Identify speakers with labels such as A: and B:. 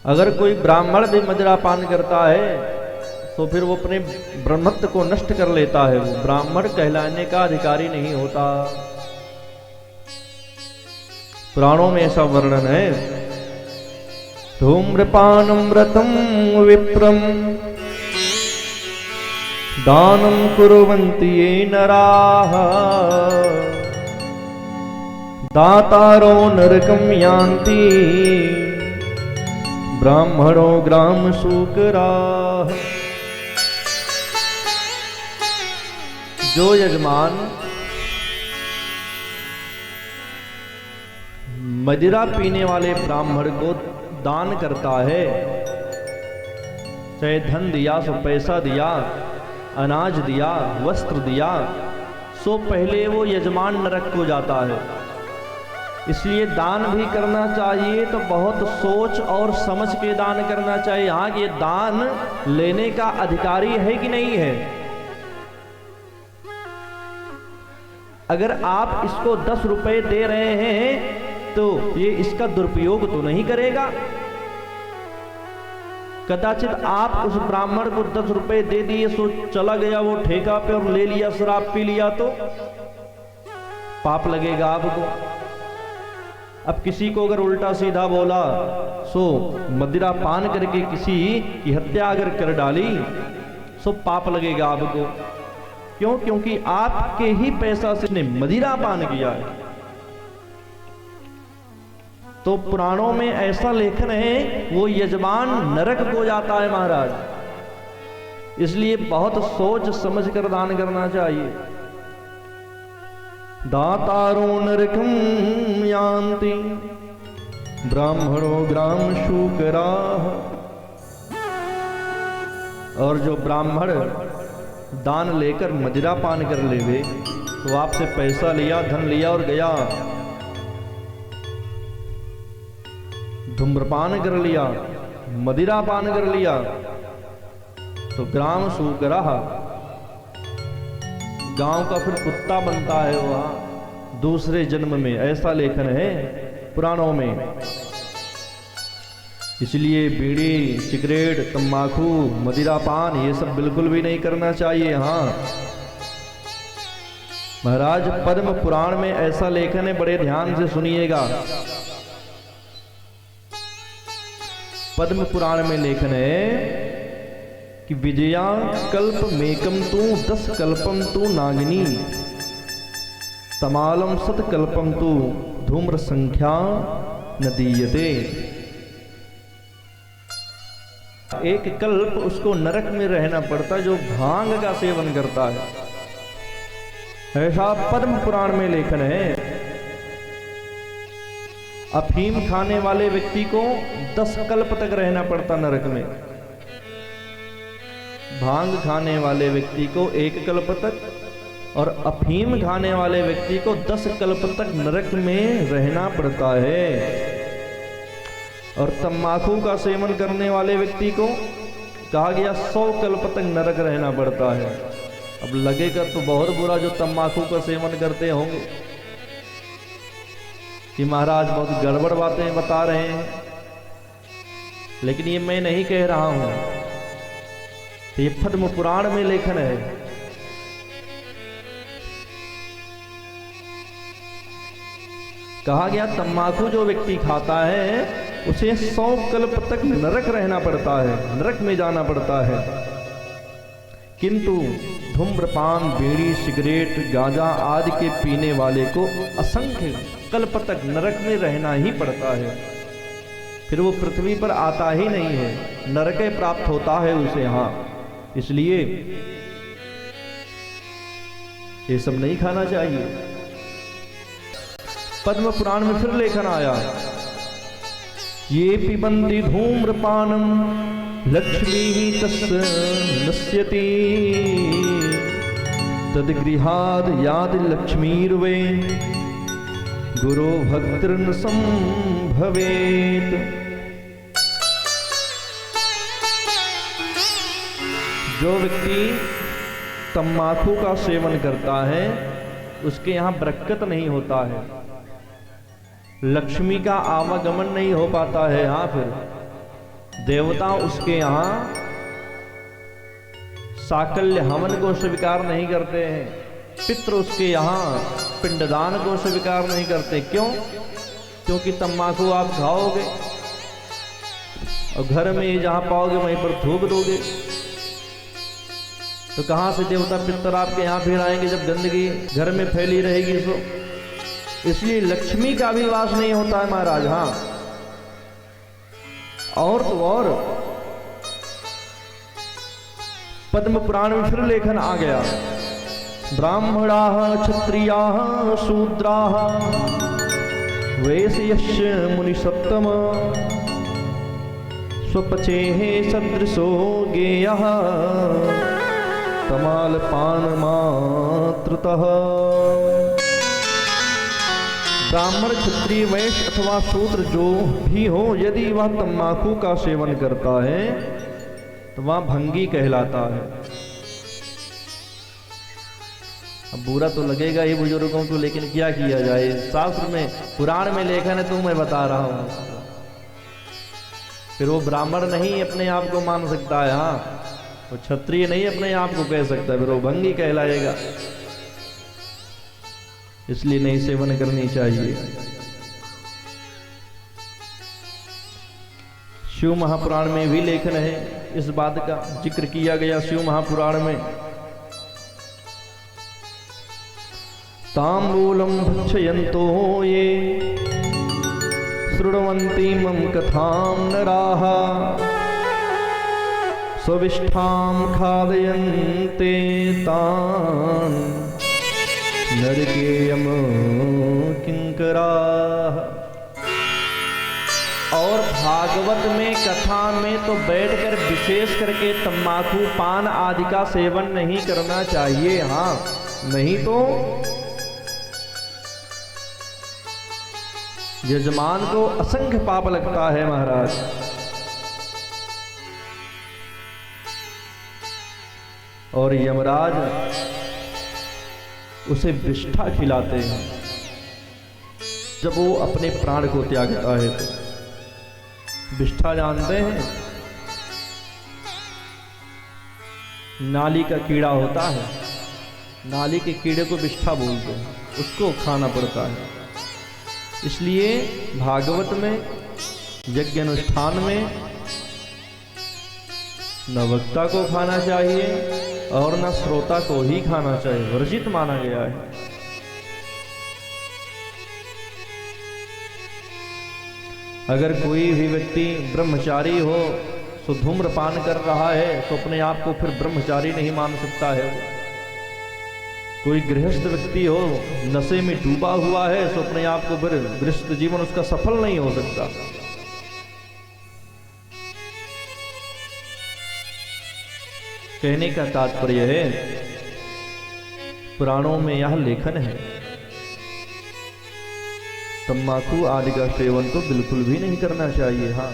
A: अगर कोई ब्राह्मण भी मदिरा पान करता है तो फिर वो अपने ब्रह्मत्व को नष्ट कर लेता है, वो ब्राह्मण कहलाने का अधिकारी नहीं होता। पुराणों में ऐसा वर्णन है। धूम्रपानं व्रतं विप्रम दानं कुर्वन्ति ये नराः दातारो नरकं यान्ति ब्राह्मणो ग्राम शूकराः। जो यजमान मदिरा पीने वाले ब्राह्मण को दान करता है, चाहे धन दिया, सो पैसा दिया, अनाज दिया, वस्त्र दिया, सो पहले वो यजमान नरक को जाता है। इसलिए दान भी करना चाहिए तो बहुत सोच और समझ के दान करना चाहिए। हाँ, ये दान लेने का अधिकारी है कि नहीं है। अगर आप इसको 10 रुपए दे रहे हैं तो ये इसका दुरुपयोग तो नहीं करेगा। कदाचित आप उस ब्राह्मण को 10 रुपए दे दिए, सो चला गया वो ठेका पे और ले लिया, शराब पी लिया, तो पाप लगेगा आपको। अब किसी को अगर उल्टा सीधा बोला, सो मदिरा पान करके किसी की हत्या अगर कर डाली, सो पाप लगेगा आपको। क्यों? क्योंकि आपके ही पैसा से उसने मदिरा पान किया है। तो पुराणों में ऐसा लेखन है, वो यजमान नरक को जाता है महाराज। इसलिए बहुत सोच समझ कर दान करना चाहिए। दातारो नरकं यान्ति ब्राह्मणो ग्राम शूकराः। और जो ब्राह्मण दान लेकर मदिरा पान कर लेवे, तो आपसे पैसा लिया, धन लिया और गया, धूम्रपान कर लिया, मदिरा पान कर लिया, तो ग्राम शूकराः, गांव का फिर कुत्ता बनता है वह दूसरे जन्म में। ऐसा लेखन है पुराणों में। इसलिए बीड़ी, सिगरेट, तंबाकू, मदिरा पान ये सब बिल्कुल भी नहीं करना चाहिए। हाँ महाराज, पद्म पुराण में ऐसा लेखन है, बड़े ध्यान से सुनिएगा। पद्म पुराण में लेखन है कि विजया कल्प मेकम तू 10 कल्पम तू नागिनी तमालम 7 कल्पम तू धूम्र संख्या न दीयते। एक कल्प उसको नरक में रहना पड़ता जो भांग का सेवन करता है। ऐसा पद्म पुराण में लेखन है। अफीम खाने वाले व्यक्ति को 10 कल्प तक रहना पड़ता नरक में। भांग खाने वाले व्यक्ति को 1 कल्प तक, और अफीम खाने वाले व्यक्ति को 10 कल्प तक नरक में रहना पड़ता है। और तंबाकू का सेवन करने वाले व्यक्ति को कहा गया 100 कल्प तक नरक रहना पड़ता है। अब लगेगा तो बहुत बुरा जो तंबाकू का सेवन करते होंगे कि महाराज बहुत गड़बड़ बातें बता रहे हैं, लेकिन ये मैं नहीं कह रहा हूं, ये पद्म पुराण में लेखन है। कहा गया तंबाकू जो व्यक्ति खाता है उसे 100 कल्प तक नरक रहना पड़ता है, नरक में जाना पड़ता है। किंतु धूम्रपान, बीड़ी, सिगरेट, गांजा आदि के पीने वाले को असंख्य कल्प तक नरक में रहना ही पड़ता है। फिर वो पृथ्वी पर आता ही नहीं है, नरक प्राप्त होता है उसे। हाँ, इसलिए ये सब नहीं खाना चाहिए। पद्म पुराण में फिर लेखन आया, ये पिबन्ति धूम्रपानम लक्ष्मी तस्य नश्यति तद्गृहाद् याद लक्ष्मीर्वे गुरो भक्तिर्न संभवेत्। जो व्यक्ति तंबाकू का सेवन करता है उसके यहाँ बरकत नहीं होता है, लक्ष्मी का आवागमन नहीं हो पाता है। हाँ, फिर देवता उसके यहां साकल्य हवन को स्वीकार नहीं करते हैं, पितृ उसके यहां पिंडदान को स्वीकार नहीं करते। क्यों? क्योंकि तम्बाकू आप खाओगे और घर में जहां पाओगे वहीं पर थूक दोगे, तो कहां से देवता पितर आपके यहां फिर आएंगे जब गंदगी घर में फैली रहेगी। तो इसलिए लक्ष्मी का भी वास नहीं होता है महाराज। हाँ, और तो और पद्म पुराण में फिर लेखन आ गया, ब्राह्मणा क्षत्रिया शूद्रा वैश्य मुनि सप्तम स्वपचे सदृशो गेय तमाल पान मात्रतः। ब्राह्मण क्षत्रिय वैश्य अथवा शूद्र जो भी हो, यदि वह तम्बाकू का सेवन करता है तो वह भंगी कहलाता है। अब बुरा तो लगेगा ही बुजुर्गों को, लेकिन क्या किया जाए, शास्त्र में पुराण में लेखन है तो मैं बता रहा हूं। फिर वो ब्राह्मण नहीं अपने आप को मान सकता है, हाँ, वो क्षत्रिय नहीं अपने आप को कह सकता, फिर वो भंगी कहलाएगा। इसलिए नहीं सेवन करनी चाहिए। शिव महापुराण में भी लेखन है, इस बात का जिक्र किया गया शिव महापुराण में। तांबूलम भक्षयन्तो ये शृण्वन्ति मम कथां नराः स्वविष्ठां खादयन्ते तान् नरकेयम किंकराः। और भागवत में कथा में तो बैठकर विशेष करके तम्बाकू पान आदि का सेवन नहीं करना चाहिए। हाँ, नहीं तो यजमान को असंख्य पाप लगता है महाराज। और यमराज उसे विष्ठा खिलाते हैं जब वो अपने प्राण को त्यागता है। तो विष्ठा जानते हैं, नाली का कीड़ा होता है, नाली के कीड़े को विष्ठा बोलते हैं, उसको खाना पड़ता है। इसलिए भागवत में यज्ञ अनुष्ठान में न वक्ता को खाना चाहिए और न श्रोता को ही खाना चाहिए, वर्जित माना गया है। अगर कोई भी व्यक्ति ब्रह्मचारी हो तो धूम्रपान कर रहा है तो अपने आप को फिर ब्रह्मचारी नहीं मान सकता है। कोई गृहस्थ व्यक्ति हो नशे में डूबा हुआ है तो अपने आप को फिर गृहस्थ जीवन उसका सफल नहीं हो सकता। कहने का तात्पर्य है, पुराणों में यह लेखन है, तम्बाकू आदि का सेवन तो बिल्कुल भी नहीं करना चाहिए। हाँ,